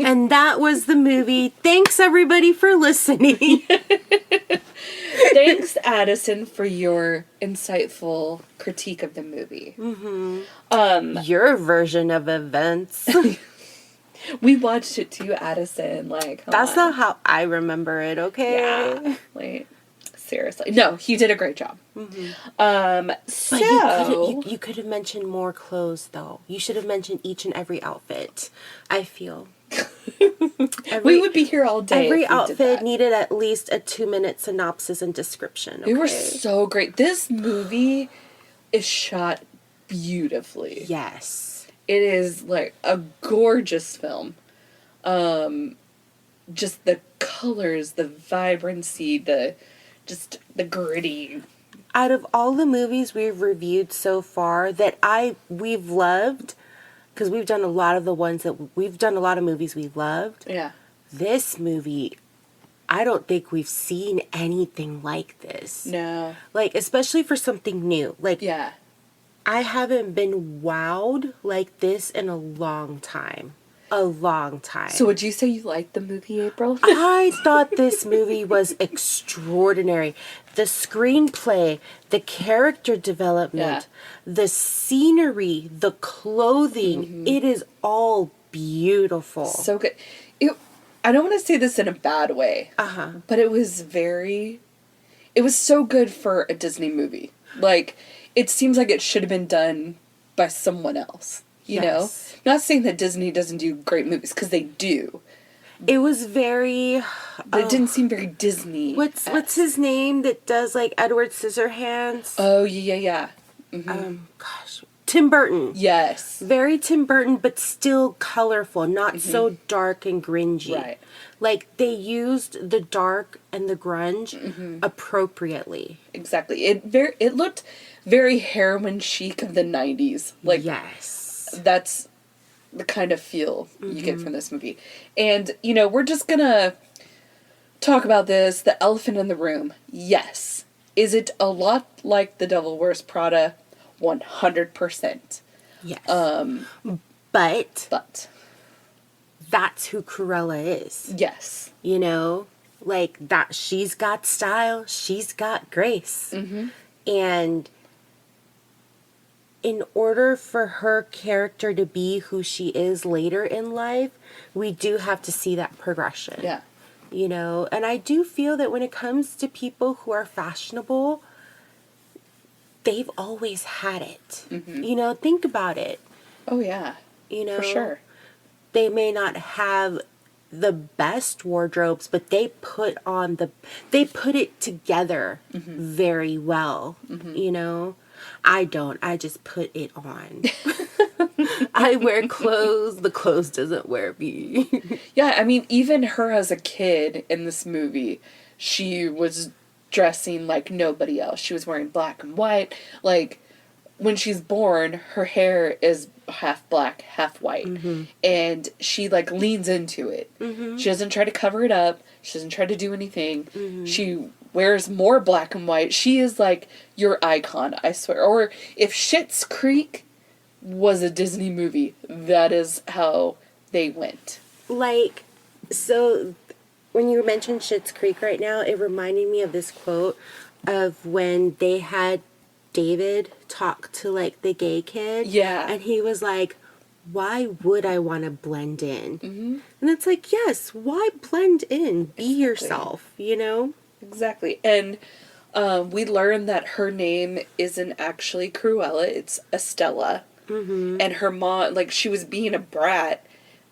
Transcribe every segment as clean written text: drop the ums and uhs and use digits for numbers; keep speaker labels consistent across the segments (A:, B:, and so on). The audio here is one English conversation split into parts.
A: And that was the movie. Thanks, everybody, for listening.
B: Thanks, Addison, for your insightful critique of the movie.
A: Your version of events.
B: We watched it too, Addison. Like,
A: That's not how I remember it, okay?
B: Yeah. Like, seriously. No, he did a great job. So...
A: But you could have mentioned more clothes, though. You should have mentioned each and every outfit, I feel.
B: We would be here all day.
A: Every
B: if we
A: outfit
B: did that.
A: needed at least a 2-minute synopsis and description. Okay?
B: They were so great. This movie is shot beautifully.
A: Yes.
B: It is like a gorgeous film. Just the colors, the vibrancy, the gritty.
A: Out of all the movies we've reviewed so far that we've loved, because we've done a lot of movies we've loved.
B: Yeah.
A: This movie, I don't think we've seen anything like this.
B: No.
A: Like, especially for something new. Like,
B: Yeah.
A: I haven't been wowed like this in a long time. A long time.
B: So would you say you liked the movie, April?
A: I thought this movie was extraordinary. The screenplay, the character development, the scenery, the clothing, it is all beautiful.
B: So good. I don't want to say this in a bad way, but it was so good for a Disney movie. Like, it seems like it should have been done by someone else, you know? Not saying that Disney doesn't do great movies, because they do.
A: It was very...
B: But it didn't seem very Disney.
A: What's his name that does, like, Edward Scissorhands?
B: Oh, yeah.
A: Tim Burton.
B: Yes.
A: Very Tim Burton, but still colorful, not so dark and grungy.
B: Right.
A: Like, they used the dark and the grunge appropriately.
B: Exactly. It looked very heroin chic of the 90s. Like,
A: yes.
B: That's the kind of feel you get from this movie. And, we're just gonna talk about this, the elephant in the room. Yes. Is it a lot like The Devil Wears Prada? 100%.
A: Yes. But that's who Cruella is.
B: Yes.
A: Like, that she's got style, she's got grace. And in order for her character to be who she is later in life, we do have to see that progression.
B: Yeah.
A: And I do feel that when it comes to people who are fashionable, they've always had it. Think about it.
B: Oh, yeah. For sure.
A: They may not have the best wardrobes, but they put it together very well. I don't. I just put it on. I wear clothes. The clothes doesn't wear me.
B: Yeah, I mean, even her as a kid in this movie, she was dressing like nobody else. She was wearing black and white. Like, when she's born, her hair is half black, half white. And she, like, leans into it. She doesn't try to cover it up. She doesn't try to do anything. She wears more black and white. She is, like, your icon, I swear. Or if Schitt's Creek was a Disney movie, that is how they went.
A: Like, so when you mentioned Schitt's Creek right now, it reminded me of this quote of when they had David talk to, like, the gay kid.
B: Yeah.
A: And he was like, why would I want to blend in? And it's like, yes, why blend in? Be yourself,
B: Exactly. And we learned that her name isn't actually Cruella, it's Estella. And her mom, like, she was being a brat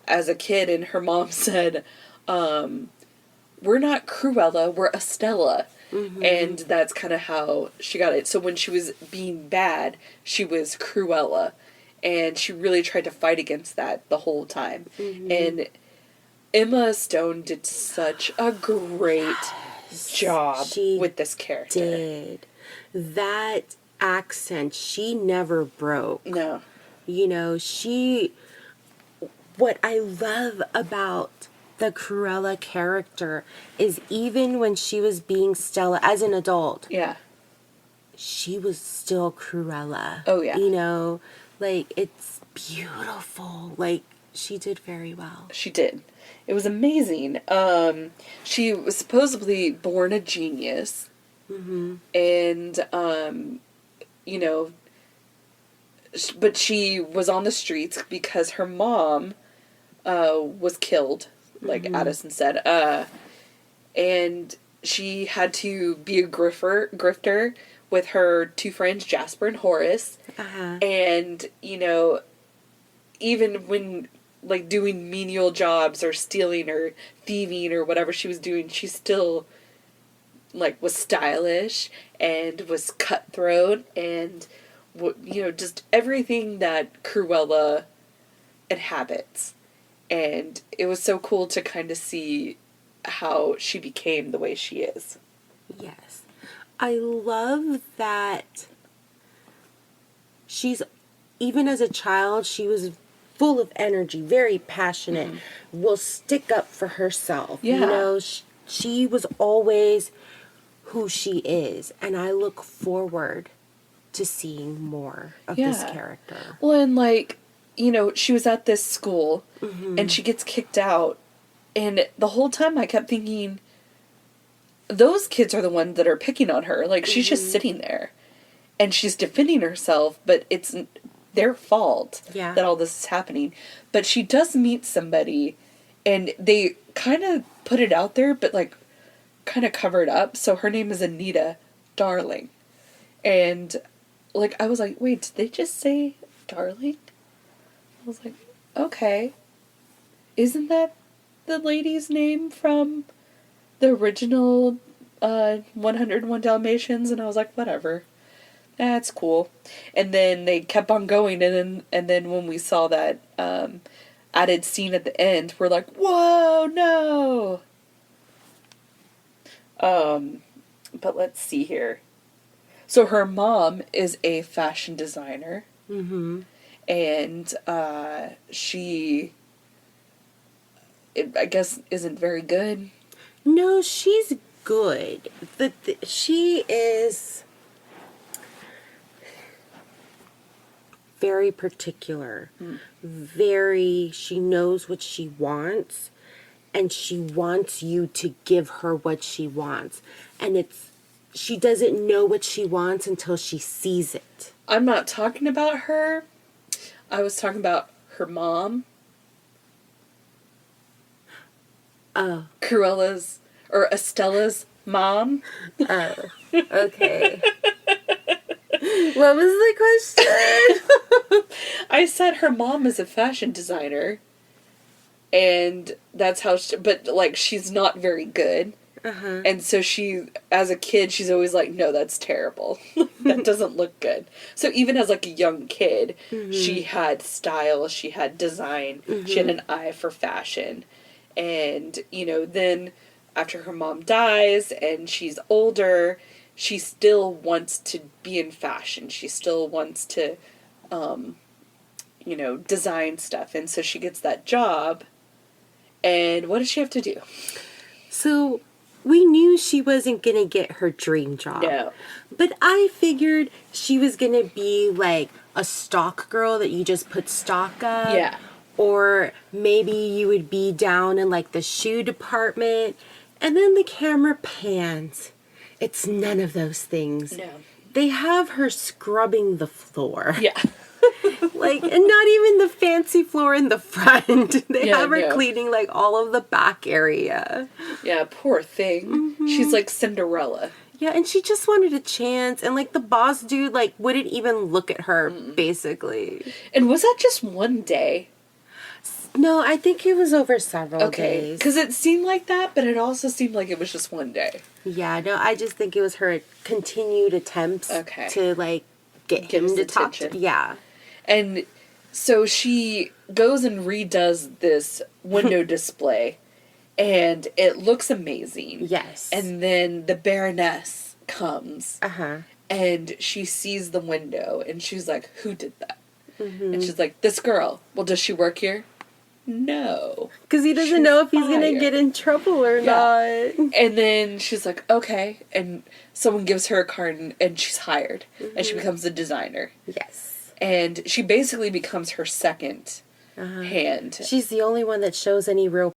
B: as a kid, and her mom said, we're not Cruella, we're Estella. And that's kind of how she got it. So when she was being bad, she was Cruella. And she really tried to fight against that the whole time. And Emma Stone did such a great job with this character.
A: Did. That accent, she never broke.
B: No.
A: What I love about the Cruella character is even when she was being Stella as an adult.
B: Yeah.
A: She was still Cruella.
B: Oh, yeah.
A: Like, it's beautiful. Like, she did very well.
B: She did. It was amazing. She was supposedly born a genius.
A: Mm-hmm.
B: And, you know, but she was on the streets because her mom was killed, like Addison said. And she had to be a grifter with her two friends, Jasper and Horace.
A: Uh-huh.
B: And, you know, even when, like, doing menial jobs or stealing or thieving or whatever she was doing, she still, like, was stylish and was cutthroat and, you know, just everything that Cruella inhabits. And it was so cool to kind of see how she became the way she is.
A: Yes. I love that she's, even as a child, she was full of energy, very passionate, will stick up for herself.
B: Yeah.
A: You know, she was always who she is. And I look forward to seeing more of this character.
B: Well, and like, you know, she was at this school and she gets kicked out. And the whole time I kept thinking, those kids are the ones that are picking on her. Like, she's just sitting there. And she's defending herself, but it's their fault that all this is happening. But she does meet somebody, and they kind of put it out there, but, like, kind of covered up. So her name is Anita Darling. And, like, I was like, wait, did they just say Darling? I was like, okay. Isn't that the lady's name from the original 101 Dalmatians? And I was like, whatever. That's cool. And then they kept on going, and then when we saw that added scene at the end, we're like, whoa, no! But let's see here. So her mom is a fashion designer.
A: Mm-hmm.
B: And she, I guess, isn't very good.
A: No, she's good. She is very particular. She knows what she wants, and she wants you to give her what she wants. And she doesn't know what she wants until she sees it.
B: I'm not talking about her. I was talking about her mom.
A: Oh.
B: Cruella's, or Estella's mom.
A: Oh, okay. What was the question?
B: I said her mom is a fashion designer. And that's how but, like, she's not very good.
A: Uh-huh.
B: And so she, as a kid, she's always like, no, that's terrible. That doesn't look good. So even as, like, a young kid, she had style, she had design, she had an eye for fashion. And, you know, then after her mom dies and she's older, she still wants to be in fashion. She still wants to, you know, design stuff. And so she gets that job. And what does she have to do?
A: So we knew she wasn't going to get her dream job.
B: No.
A: But I figured she was going to be like a stock girl that you just put stock up.
B: Yeah.
A: Or maybe you would be down in like the shoe department. And then the camera pans. It's none of those things.
B: No.
A: They have her scrubbing the floor.
B: Yeah.
A: Like, and not even the fancy floor in the front. They have her cleaning like all of the back area.
B: Yeah, poor thing. She's like Cinderella.
A: Yeah, and she just wanted a chance. And like the boss dude like wouldn't even look at her, basically.
B: And was that just one day?
A: No, I think it was over several days.
B: Because it seemed like that, but it also seemed like it was just one day.
A: Yeah, no, I just think it was her continued attempts to like get him to talk to. Yeah.
B: And so she goes and redoes this window display, and it looks amazing.
A: Yes.
B: And then the Baroness comes, and she sees the window, and she's like, who did that? And she's like, this girl. Well, does she work here? No.
A: Because he doesn't know if he's going to get in trouble or not.
B: And then she's like, okay. And someone gives her a card, and she's hired. And she becomes a designer.
A: Yes.
B: And she basically becomes her second hand.
A: She's the only one that shows any real